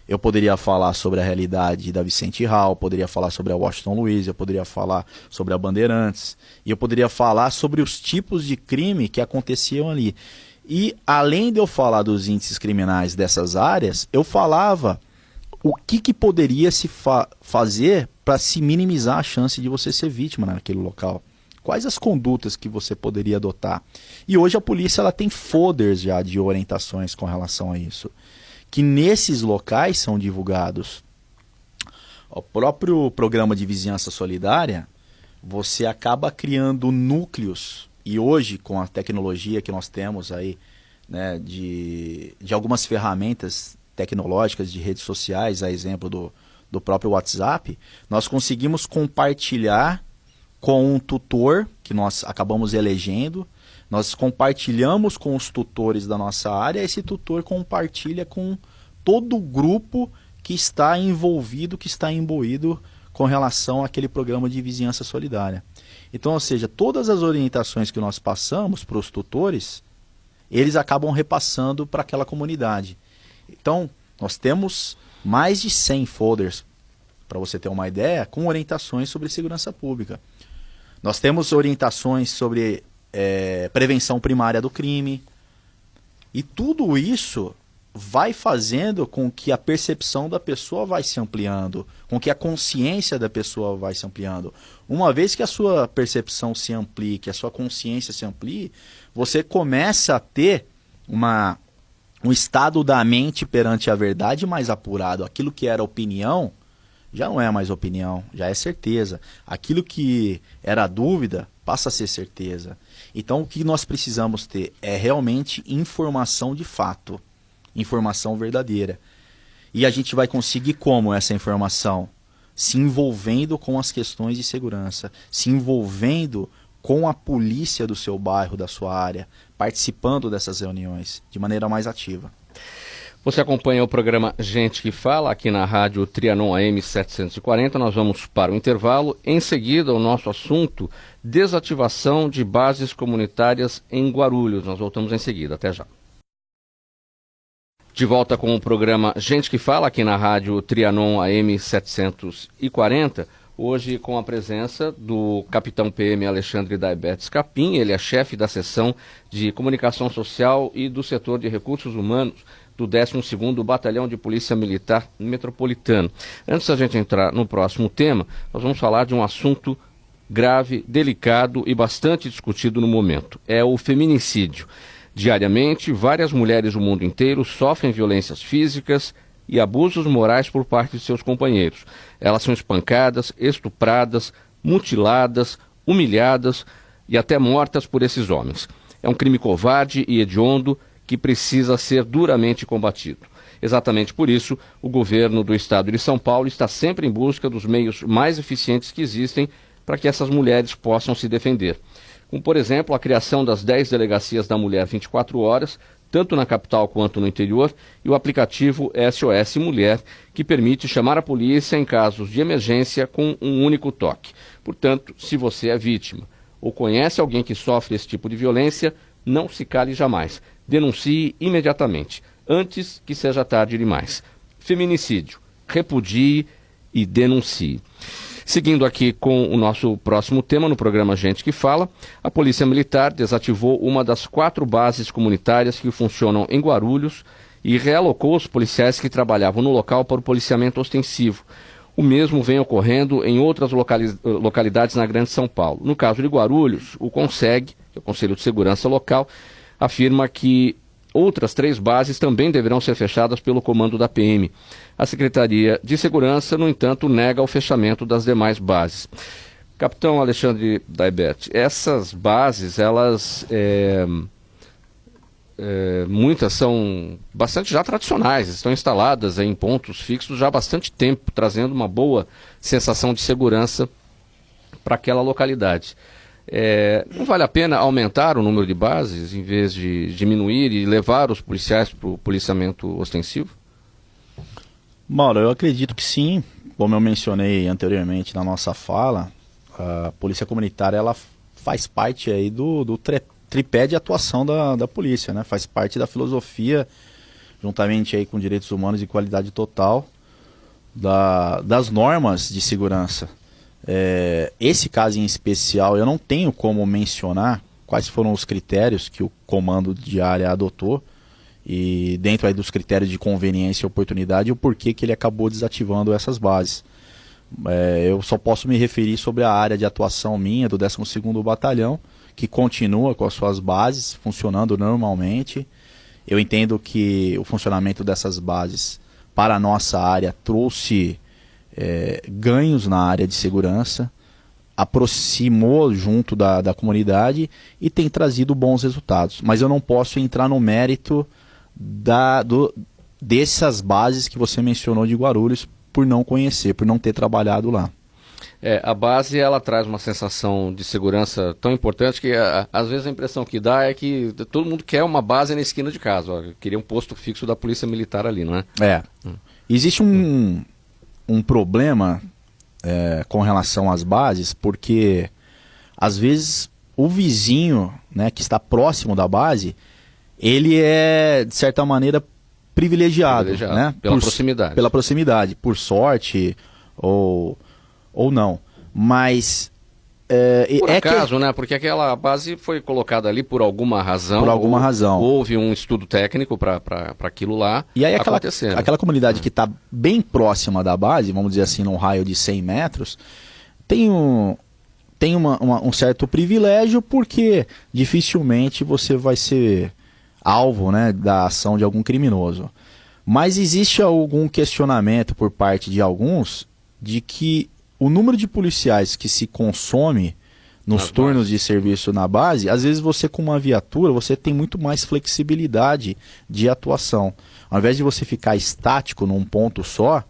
Speaker 2: Eu poderia falar sobre a realidade da Vicente Hall, poderia falar sobre a Washington Luiz, eu poderia falar sobre a Bandeirantes, e eu poderia falar sobre os tipos de crime que aconteciam ali. E além de eu falar dos índices criminais dessas áreas, eu falava o que poderia se fazer para se minimizar a chance de você ser vítima naquele local. Quais as condutas que você poderia adotar? E hoje a polícia ela tem folders já de orientações com relação a isso, que nesses locais são divulgados. O próprio programa de vizinhança solidária, você acaba criando núcleos, e hoje com a tecnologia que nós temos aí, né, de algumas ferramentas tecnológicas de redes sociais, a exemplo do próprio WhatsApp, nós conseguimos compartilhar com um tutor que nós acabamos elegendo, nós compartilhamos com os tutores da nossa área, esse tutor compartilha com todo o grupo que está envolvido, que está imbuído com relação àquele programa de vizinhança solidária. Então, ou seja, todas as orientações que nós passamos para os tutores, eles acabam repassando para aquela comunidade. Então, nós temos mais de 100 folders, para você ter uma ideia, com orientações sobre segurança pública. Nós temos orientações sobre prevenção primária do crime. E tudo isso vai fazendo com que a percepção da pessoa vai se ampliando, com que a consciência da pessoa vai se ampliando. Uma vez que a sua percepção se amplie, que a sua consciência se amplie, você começa a ter um estado da mente perante a verdade mais apurado. Aquilo que era opinião já não é mais opinião, já é certeza. Aquilo que era dúvida passa a ser certeza. Então o que nós precisamos ter é realmente informação de fato, informação verdadeira. E a gente vai conseguir como essa informação? Se envolvendo com as questões de segurança, se envolvendo com a polícia do seu bairro, da sua área, participando dessas reuniões de maneira mais ativa.
Speaker 1: Você acompanha o programa Gente que Fala aqui na rádio Trianon AM 740. Nós vamos para o intervalo. Em seguida, o nosso assunto, desativação de bases comunitárias em Guarulhos. Nós voltamos em seguida. Até já. De volta com o programa Gente que Fala aqui na rádio Trianon AM 740. Hoje com a presença do capitão PM Alexandre Daibert Scapin, ele é chefe da seção de comunicação social e do setor de recursos humanos do 12º Batalhão de Polícia Militar Metropolitano. Antes da gente entrar no próximo tema, nós vamos falar de um assunto grave, delicado e bastante discutido no momento. É o feminicídio. Diariamente, várias mulheres do mundo inteiro sofrem violências físicas e abusos morais por parte de seus companheiros. Elas são espancadas, estupradas, mutiladas, humilhadas e até mortas por esses homens. É um crime covarde e hediondo que precisa ser duramente combatido. Exatamente por isso, o governo do estado de São Paulo está sempre em busca dos meios mais eficientes que existem para que essas mulheres possam se defender. Como, por exemplo, a criação das 10 delegacias da mulher 24 horas, tanto na capital quanto no interior, e o aplicativo SOS Mulher, que permite chamar a polícia em casos de emergência com um único toque. Portanto, se você é vítima ou conhece alguém que sofre esse tipo de violência, não se cale jamais. Denuncie imediatamente, antes que seja tarde demais. Feminicídio. Repudie e denuncie. Seguindo aqui com o nosso próximo tema no programa Gente que Fala, a Polícia Militar desativou uma das 4 bases comunitárias que funcionam em Guarulhos e realocou os policiais que trabalhavam no local para o policiamento ostensivo. O mesmo vem ocorrendo em outras localidades na Grande São Paulo. No caso de Guarulhos, o CONSEG, que é o Conselho de Segurança Local, afirma que outras 3 bases também deverão ser fechadas pelo comando da PM. A Secretaria de Segurança, no entanto, nega o fechamento das demais bases. Capitão Alexandre Daibert, essas bases, elas, muitas são bastante já tradicionais, estão instaladas em pontos fixos já há bastante tempo, trazendo uma boa sensação de segurança para aquela localidade. Não vale a pena aumentar o número de bases em vez de diminuir e levar os policiais para o policiamento ostensivo?
Speaker 2: Mauro, eu acredito que sim. Como eu mencionei anteriormente na nossa fala, a polícia comunitária ela faz parte aí do tripé de atuação da polícia, né? Faz parte da filosofia, juntamente aí com direitos humanos e qualidade total, das normas de segurança. Esse caso em especial, eu não tenho como mencionar quais foram os critérios que o comando de área adotou e dentro aí dos critérios de conveniência e oportunidade, o porquê que ele acabou desativando essas bases. Eu só posso me referir sobre a área de atuação minha, do 12º Batalhão, que continua com as suas bases funcionando normalmente. Eu entendo que o funcionamento dessas bases para a nossa área trouxe ganhos na área de segurança, aproximou junto da comunidade e tem trazido bons resultados. Mas eu não posso entrar no mérito dessas bases que você mencionou de Guarulhos por não conhecer, por não ter trabalhado lá.
Speaker 1: A base ela traz uma sensação de segurança tão importante que às vezes a impressão que dá é que todo mundo quer uma base na esquina de casa. Ó, queria um posto fixo da Polícia Militar ali, não é?
Speaker 2: Existe um problema com relação às bases, porque às vezes o vizinho, né, que está próximo da base, ele é, de certa maneira, privilegiado, né?
Speaker 1: Pela proximidade.
Speaker 2: Pela proximidade, por sorte ou não. Mas
Speaker 1: por acaso, né? Porque aquela base foi colocada ali por alguma razão.
Speaker 2: Por alguma razão.
Speaker 1: Houve um estudo técnico para aquilo lá.
Speaker 2: E aí aquela comunidade que está bem próxima da base, vamos dizer assim, num raio de 100 metros, tem um certo privilégio, porque dificilmente você vai ser alvo, né, da ação de algum criminoso. Mas existe algum questionamento por parte de alguns de que o número de policiais que se consome nos turnos de serviço na base, às vezes você com uma viatura, você tem muito mais flexibilidade de atuação. Ao invés de você ficar estático num ponto só,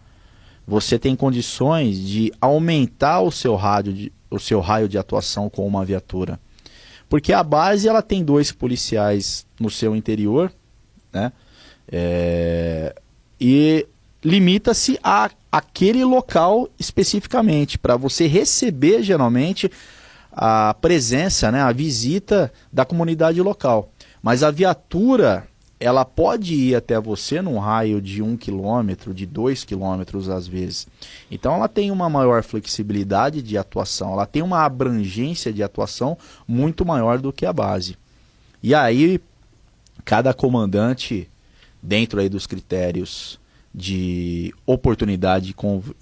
Speaker 2: você tem condições de aumentar o seu raio de atuação com uma viatura. Porque a base ela tem 2 policiais no seu interior, né? E limita-se a aquele local especificamente, para você receber geralmente a presença, né, a visita da comunidade local. Mas a viatura, ela pode ir até você num raio de 1 quilômetro, de 2 quilômetros às vezes. Então ela tem uma maior flexibilidade de atuação, ela tem uma abrangência de atuação muito maior do que a base. E aí, cada comandante, dentro aí dos critérios de oportunidade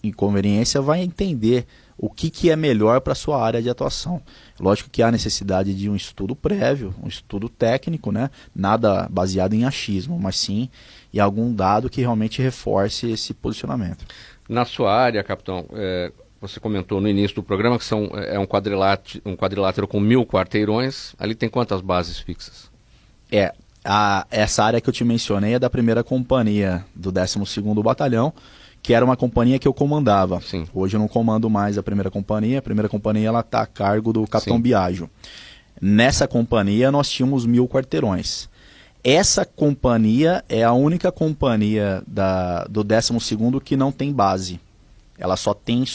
Speaker 2: e conveniência, vai entender o que é melhor para a sua área de atuação. Lógico que há necessidade de um estudo prévio, um estudo técnico, né? Nada baseado em achismo, mas sim em algum dado que realmente reforce esse posicionamento.
Speaker 1: Na sua área, capitão, você comentou no início do programa que é um quadrilátero com 1000 quarteirões. Ali tem quantas bases fixas?
Speaker 2: Essa área que eu te mencionei é da primeira companhia do 12º Batalhão, que era uma companhia que eu comandava.
Speaker 1: Sim.
Speaker 2: Hoje eu não comando mais a primeira companhia. A primeira companhia está a cargo do capitão Biagio. Nessa companhia nós tínhamos 1000 quarteirões. Essa companhia é a única companhia do 12º que não tem base. Ela só tem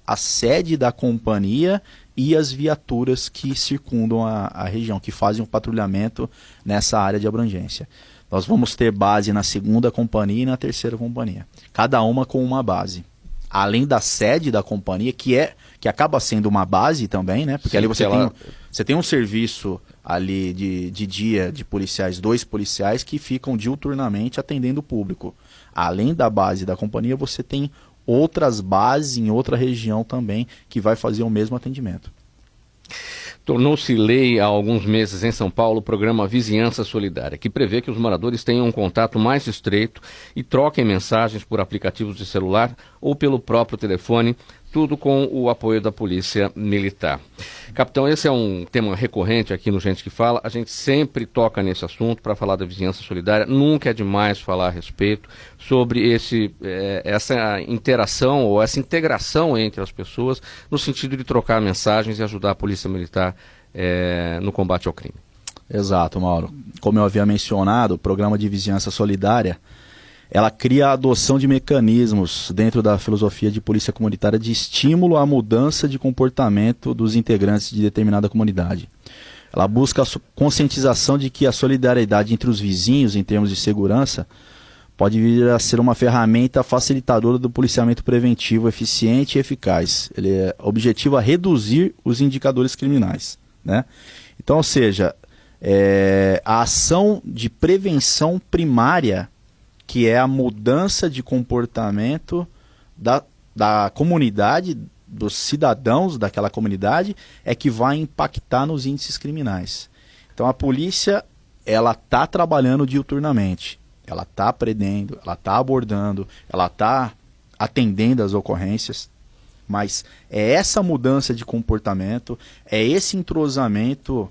Speaker 2: a sede da companhia e as viaturas que circundam a região, que fazem o patrulhamento nessa área de abrangência. Nós vamos ter base na 2ª companhia e na 3ª companhia. Cada uma com uma base. Além da sede da companhia, que acaba sendo uma base também, né? Porque ali você tem um serviço ali de dia de policiais, 2 policiais que ficam diuturnamente atendendo o público. Além da base da companhia, você tem outras bases em outra região também que vai fazer o mesmo atendimento.
Speaker 1: Tornou-se lei há alguns meses em São Paulo o programa Vizinhança Solidária, que prevê que os moradores tenham um contato mais estreito e troquem mensagens por aplicativos de celular ou pelo próprio telefone, tudo com o apoio da Polícia Militar. Capitão, esse é um tema recorrente aqui no Gente que Fala. A gente sempre toca nesse assunto para falar da vizinhança solidária. Nunca é demais falar a respeito sobre essa interação ou essa integração entre as pessoas no sentido de trocar mensagens e ajudar a Polícia Militar no combate ao crime.
Speaker 2: Exato, Mauro. Como eu havia mencionado, o programa de vizinhança solidária ela cria a adoção de mecanismos dentro da filosofia de polícia comunitária de estímulo à mudança de comportamento dos integrantes de determinada comunidade. Ela busca a conscientização de que a solidariedade entre os vizinhos, em termos de segurança, pode vir a ser uma ferramenta facilitadora do policiamento preventivo eficiente e eficaz. Ele objetiva reduzir os indicadores criminais, né? Então, ou seja, a ação de prevenção primária, que é a mudança de comportamento da comunidade, dos cidadãos daquela comunidade, é que vai impactar nos índices criminais. Então a polícia, ela está trabalhando diuturnamente, ela está prendendo, ela está abordando, ela está atendendo as ocorrências, mas é essa mudança de comportamento, é esse entrosamento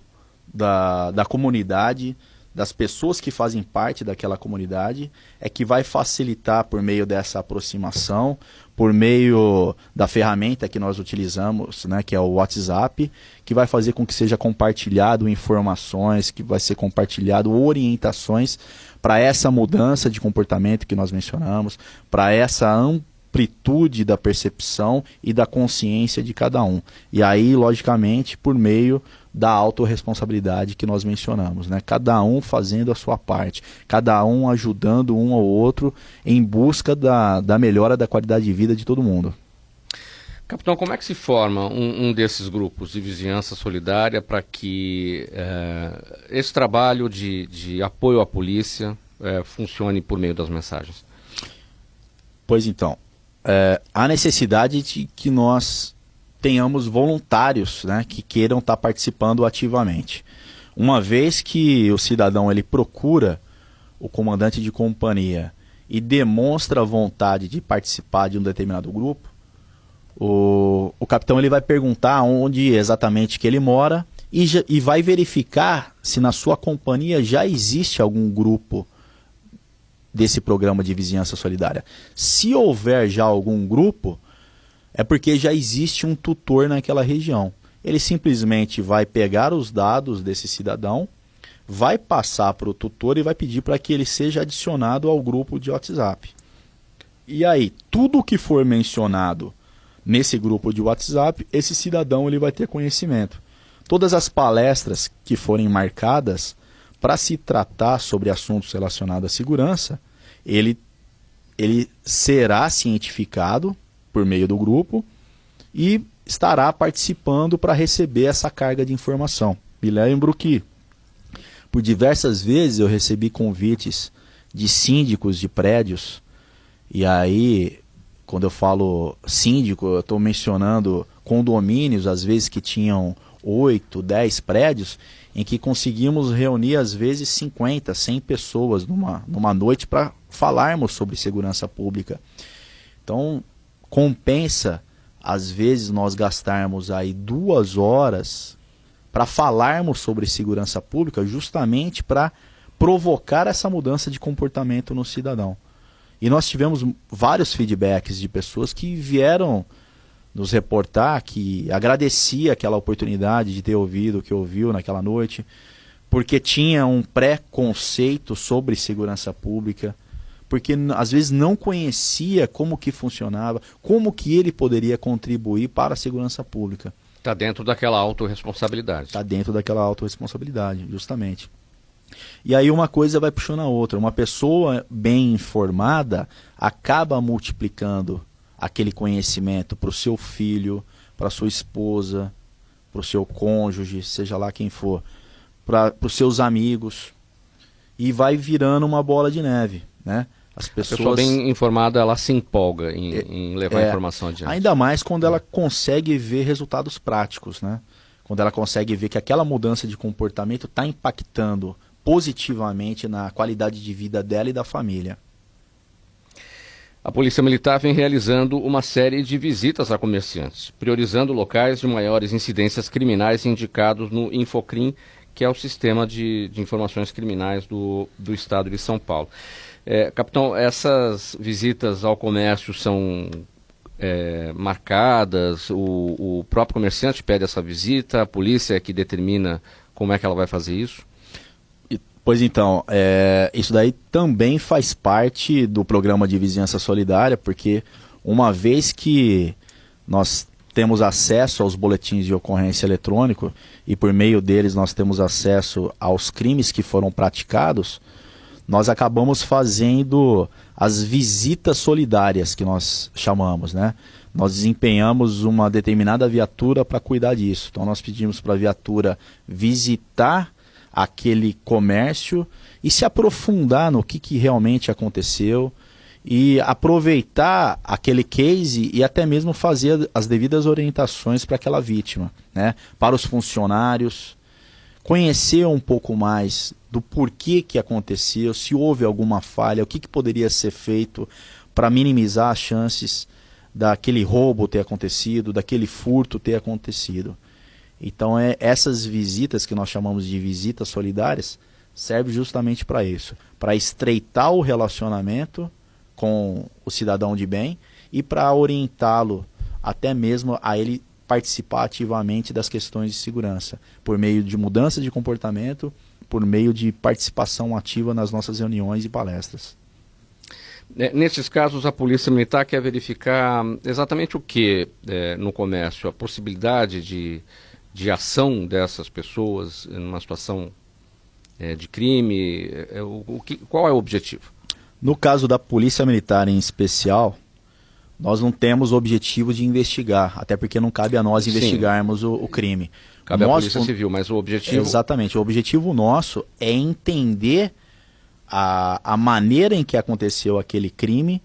Speaker 2: da comunidade, das pessoas que fazem parte daquela comunidade, é que vai facilitar por meio dessa aproximação, por meio da ferramenta que nós utilizamos, né, que é o WhatsApp, que vai fazer com que seja compartilhado informações, que vai ser compartilhado orientações para essa mudança de comportamento que nós mencionamos, para essa amplitude da percepção e da consciência de cada um. E aí, logicamente, por meio da autorresponsabilidade que nós mencionamos, né? Cada um fazendo a sua parte, cada um ajudando um ao outro em busca da melhora da qualidade de vida de todo mundo.
Speaker 1: Capitão, como é que se forma um desses grupos de vizinhança solidária para que esse trabalho de apoio à polícia funcione por meio das mensagens?
Speaker 2: Pois então, há necessidade de que nós tenhamos voluntários, né, que queiram estar participando ativamente. Uma vez que o cidadão ele procura o comandante de companhia e demonstra vontade de participar de um determinado grupo, o capitão ele vai perguntar onde exatamente que ele mora e vai verificar se na sua companhia já existe algum grupo desse programa de vizinhança solidária. Se houver já algum grupo, é porque já existe um tutor naquela região. Ele simplesmente vai pegar os dados desse cidadão, vai passar para o tutor e vai pedir para que ele seja adicionado ao grupo de WhatsApp. E aí, tudo que for mencionado nesse grupo de WhatsApp, esse cidadão ele vai ter conhecimento. Todas as palestras que forem marcadas para se tratar sobre assuntos relacionados à segurança, ele será cientificado por meio do grupo e estará participando para receber essa carga de informação. Me lembro que por diversas vezes eu recebi convites de síndicos de prédios, e aí, quando eu falo síndico, eu estou mencionando condomínios, às vezes que tinham 8, 10 prédios, em que conseguimos reunir às vezes 50, 100 pessoas numa noite para falarmos sobre segurança pública. Então, compensa às vezes nós gastarmos aí 2 horas para falarmos sobre segurança pública, justamente para provocar essa mudança de comportamento no cidadão. E nós tivemos vários feedbacks de pessoas que vieram nos reportar, que agradecia aquela oportunidade de ter ouvido o que ouviu naquela noite, porque tinha um pré-conceito sobre segurança pública, porque às vezes não conhecia como que funcionava, como que ele poderia contribuir para a segurança pública.
Speaker 1: Está dentro daquela autorresponsabilidade.
Speaker 2: Está dentro daquela autorresponsabilidade, justamente. E aí uma coisa vai puxando a outra. Uma pessoa bem informada acaba multiplicando aquele conhecimento para o seu filho, para a sua esposa, para o seu cônjuge, seja lá quem for, para os seus amigos, e vai virando uma bola de neve, né? As pessoas...
Speaker 1: A pessoa bem informada, ela se empolga em levar a informação adiante.
Speaker 2: Ainda mais quando ela consegue ver resultados práticos, né? Quando ela consegue ver que aquela mudança de comportamento está impactando positivamente na qualidade de vida dela e da família.
Speaker 1: A Polícia Militar vem realizando uma série de visitas a comerciantes, priorizando locais de maiores incidências criminais indicados no Infocrim, que é o sistema de informações criminais do Estado de São Paulo. Capitão, essas visitas ao comércio são marcadas, o próprio comerciante pede essa visita, a polícia é que determina como é que ela vai fazer isso?
Speaker 2: Pois então, isso daí também faz parte do programa de vizinhança solidária, porque uma vez que nós temos acesso aos boletins de ocorrência eletrônico e por meio deles nós temos acesso aos crimes que foram praticados, nós acabamos fazendo as visitas solidárias, que nós chamamos, né? Nós desempenhamos uma determinada viatura para cuidar disso. Então nós pedimos para a viatura visitar aquele comércio e se aprofundar no que realmente aconteceu e aproveitar aquele case e até mesmo fazer as devidas orientações para aquela vítima, né? Para os funcionários, conhecer um pouco mais do porquê que aconteceu, se houve alguma falha, o que poderia ser feito para minimizar as chances daquele roubo ter acontecido, daquele furto ter acontecido. Então essas visitas que nós chamamos de visitas solidárias servem justamente para isso, para estreitar o relacionamento com o cidadão de bem e para orientá-lo até mesmo a ele participar ativamente das questões de segurança, por meio de mudança de comportamento, por meio de participação ativa nas nossas reuniões e palestras.
Speaker 1: Nesses casos, a Polícia Militar quer verificar exatamente o que no comércio? A possibilidade de ação dessas pessoas numa situação de crime? Qual é o objetivo?
Speaker 2: No caso da Polícia Militar em especial, nós não temos o objetivo de investigar, até porque não cabe a nós investigarmos o crime.
Speaker 1: Cabe à Polícia Civil, mas o objetivo...
Speaker 2: Exatamente, o objetivo nosso é entender a maneira em que aconteceu aquele crime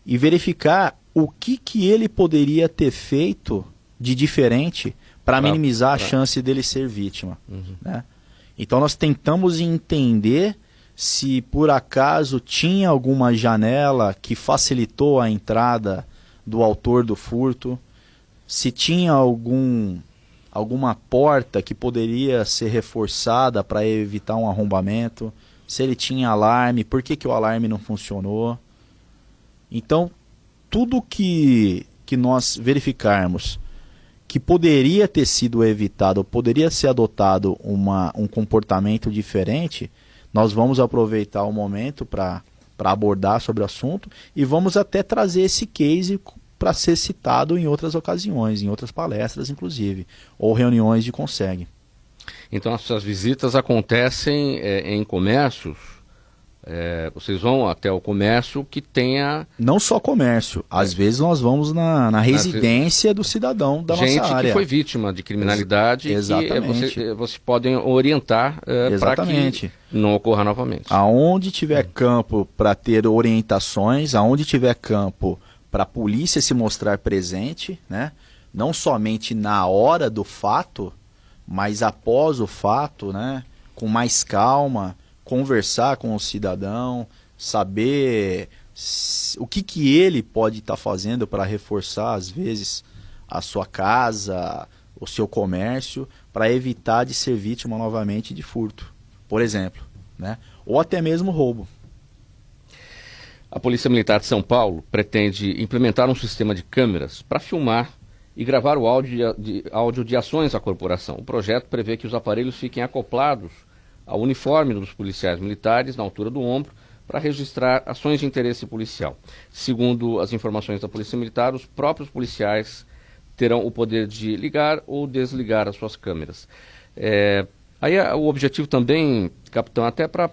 Speaker 2: e verificar o que ele poderia ter feito de diferente para minimizar a chance dele ser vítima. Né? Então nós tentamos entender se por acaso tinha alguma janela que facilitou a entrada do autor do furto, se tinha alguma porta que poderia ser reforçada para evitar um arrombamento, se ele tinha alarme, por que o alarme não funcionou. Então, tudo que nós verificarmos que poderia ter sido evitado, ou poderia ser adotado um comportamento diferente, nós vamos aproveitar o momento para abordar sobre o assunto e vamos até trazer esse case para ser citado em outras ocasiões, em outras palestras inclusive, ou reuniões de CONSEG.
Speaker 1: Então essas visitas acontecem em comércios. Vocês vão até o comércio que tenha...
Speaker 2: Não só comércio, às vezes nós vamos na residência do cidadão da nossa área.
Speaker 1: Gente que foi vítima de criminalidade.
Speaker 2: Exatamente.
Speaker 1: Que vocês podem orientar para que não ocorra novamente.
Speaker 2: Aonde tiver campo para ter orientações, aonde tiver campo para a polícia se mostrar presente, né? Não somente na hora do fato, mas após o fato, né? Com mais calma, conversar com o cidadão, saber o que ele pode estar fazendo para reforçar, às vezes, a sua casa, o seu comércio, para evitar de ser vítima novamente de furto, por exemplo, né? Ou até mesmo roubo.
Speaker 1: A Polícia Militar de São Paulo pretende implementar um sistema de câmeras para filmar e gravar o áudio de ações da corporação. O projeto prevê que os aparelhos fiquem acoplados ao uniforme dos policiais militares na altura do ombro para registrar ações de interesse policial. Segundo as informações da Polícia Militar, os próprios policiais terão o poder de ligar ou desligar as suas câmeras. Aí o objetivo também, capitão, até para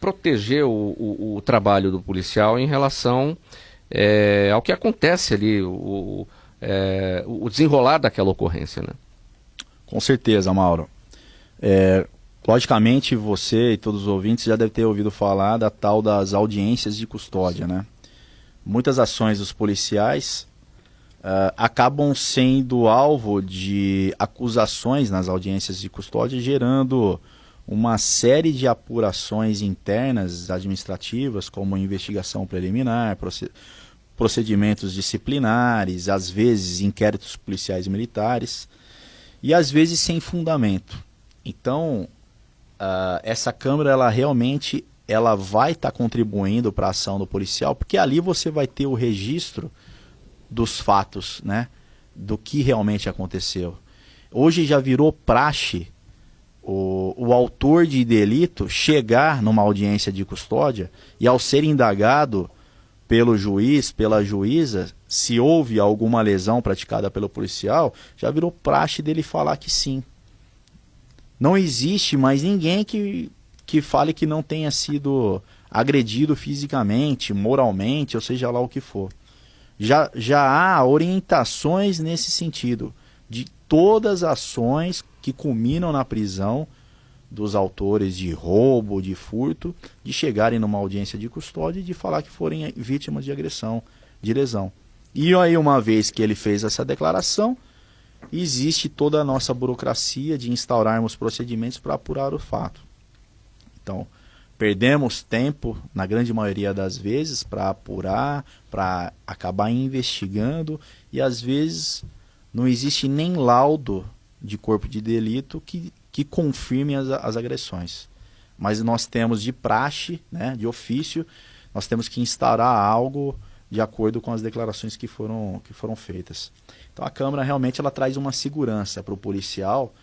Speaker 1: proteger o trabalho do policial em relação ao que acontece ali, o desenrolar daquela ocorrência, né?
Speaker 2: Com certeza, Mauro. Logicamente, você e todos os ouvintes já devem ter ouvido falar da tal das audiências de custódia, né? Muitas ações dos policiais acabam sendo alvo de acusações nas audiências de custódia, gerando uma série de apurações internas administrativas, como investigação preliminar, procedimentos disciplinares, às vezes inquéritos policiais e militares, e às vezes sem fundamento. Então, essa câmera ela vai estar contribuindo para a ação do policial, porque ali você vai ter o registro dos fatos, né? Do que realmente aconteceu. Hoje já virou praxe o autor de delito chegar numa audiência de custódia e, ao ser indagado pelo juiz, pela juíza, se houve alguma lesão praticada pelo policial, já virou praxe dele falar que sim. Não existe mais ninguém que fale que não tenha sido agredido fisicamente, moralmente, ou seja lá o que for. Já há orientações nesse sentido, de todas as ações que culminam na prisão dos autores de roubo, de furto, de chegarem numa audiência de custódia e de falar que forem vítimas de agressão, de lesão. E aí, uma vez que ele fez essa declaração, existe toda a nossa burocracia de instaurarmos procedimentos para apurar o fato. Então, perdemos tempo, na grande maioria das vezes, para apurar, para acabar investigando, e às vezes não existe nem laudo de corpo de delito que confirme as agressões. Mas nós temos de praxe, né, de ofício, nós temos que instaurar algo de acordo com as declarações que foram feitas. Então a Câmara realmente ela traz uma segurança para o policial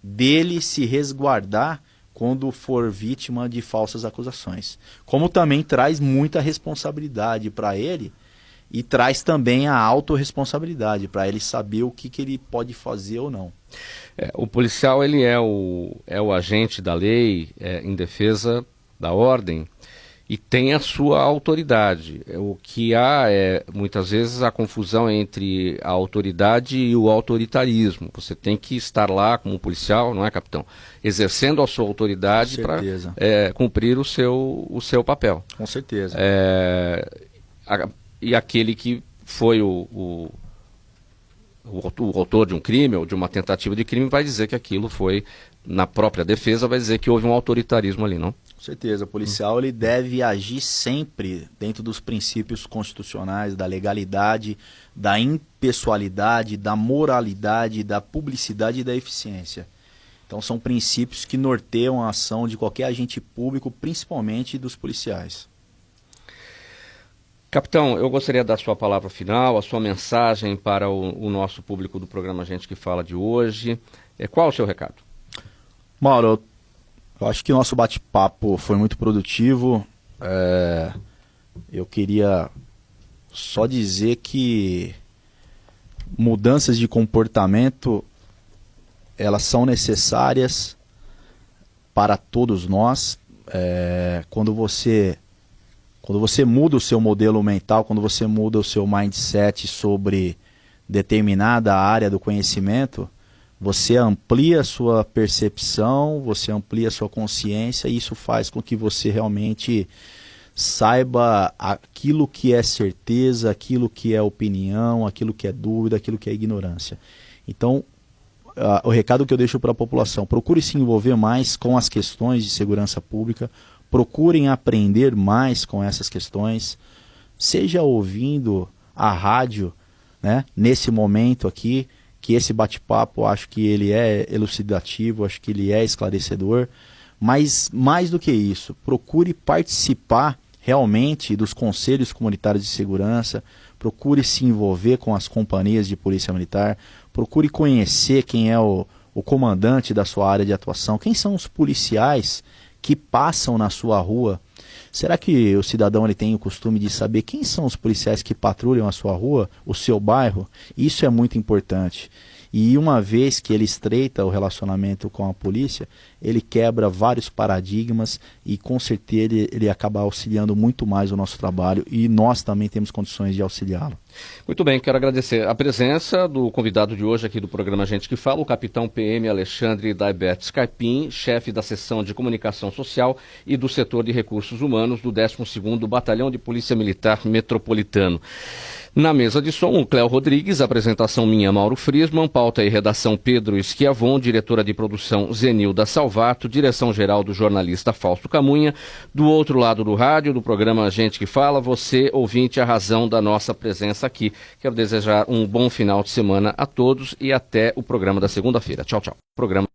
Speaker 2: dele se resguardar quando for vítima de falsas acusações. Como também traz muita responsabilidade para ele e traz também a autorresponsabilidade para ele saber o que ele pode fazer ou não.
Speaker 1: O policial ele é o agente da lei em defesa da ordem e tem a sua autoridade. O que há é, muitas vezes, a confusão entre a autoridade e o autoritarismo. Você tem que estar lá como policial, não é, capitão? Exercendo a sua autoridade para cumprir o seu papel.
Speaker 2: Com certeza.
Speaker 1: E aquele que foi o autor de um crime ou de uma tentativa de crime vai dizer que aquilo foi, na própria defesa, vai dizer que houve um autoritarismo ali, não?
Speaker 2: Com certeza. O policial ele deve agir sempre dentro dos princípios constitucionais, da legalidade, da impessoalidade, da moralidade, da publicidade e da eficiência. Então são princípios que norteiam a ação de qualquer agente público, principalmente dos policiais.
Speaker 1: Capitão, eu gostaria da sua palavra final, a sua mensagem para o nosso público do programa Gente que Fala de hoje. Qual o seu recado?
Speaker 2: Mauro, eu acho que o nosso bate-papo foi muito produtivo. Eu queria só dizer que mudanças de comportamento, elas são necessárias, para todos nós. Quando você muda o seu modelo mental, quando você muda o seu mindset sobre determinada área do conhecimento, você amplia a sua percepção, você amplia a sua consciência, e isso faz com que você realmente saiba aquilo que é certeza, aquilo que é opinião, aquilo que é dúvida, aquilo que é ignorância. Então, o recado que eu deixo para a população: procure se envolver mais com as questões de segurança pública, procurem aprender mais com essas questões, seja ouvindo a rádio, né, nesse momento aqui, que esse bate-papo, acho que ele é elucidativo, acho que ele é esclarecedor, mas mais do que isso, procure participar realmente dos conselhos comunitários de segurança, procure se envolver com as companhias de polícia militar, procure conhecer quem é o comandante da sua área de atuação, quem são os policiais que passam na sua rua. Será que o cidadão ele tem o costume de saber quem são os policiais que patrulham a sua rua, o seu bairro? Isso é muito importante. E uma vez que ele estreita o relacionamento com a polícia, ele quebra vários paradigmas e com certeza ele acaba auxiliando muito mais o nosso trabalho, e nós também temos condições de auxiliá-lo.
Speaker 1: Muito bem, quero agradecer a presença do convidado de hoje aqui do programa Gente que Fala, o capitão PM Alexandre Daibert Scarpim, chefe da seção de comunicação social e do setor de recursos humanos do 12º Batalhão de Polícia Militar Metropolitano. Na mesa de som, o Cléo Rodrigues, apresentação minha, Mauro Friesman, pauta e redação Pedro Schiavon, diretora de produção Zenilda Salvato, direção-geral do jornalista Fausto Camunha. Do outro lado do rádio, do programa Gente que Fala, você, ouvinte, a razão da nossa presença aqui. Quero desejar um bom final de semana a todos e até o programa da segunda-feira. Tchau, tchau. Programa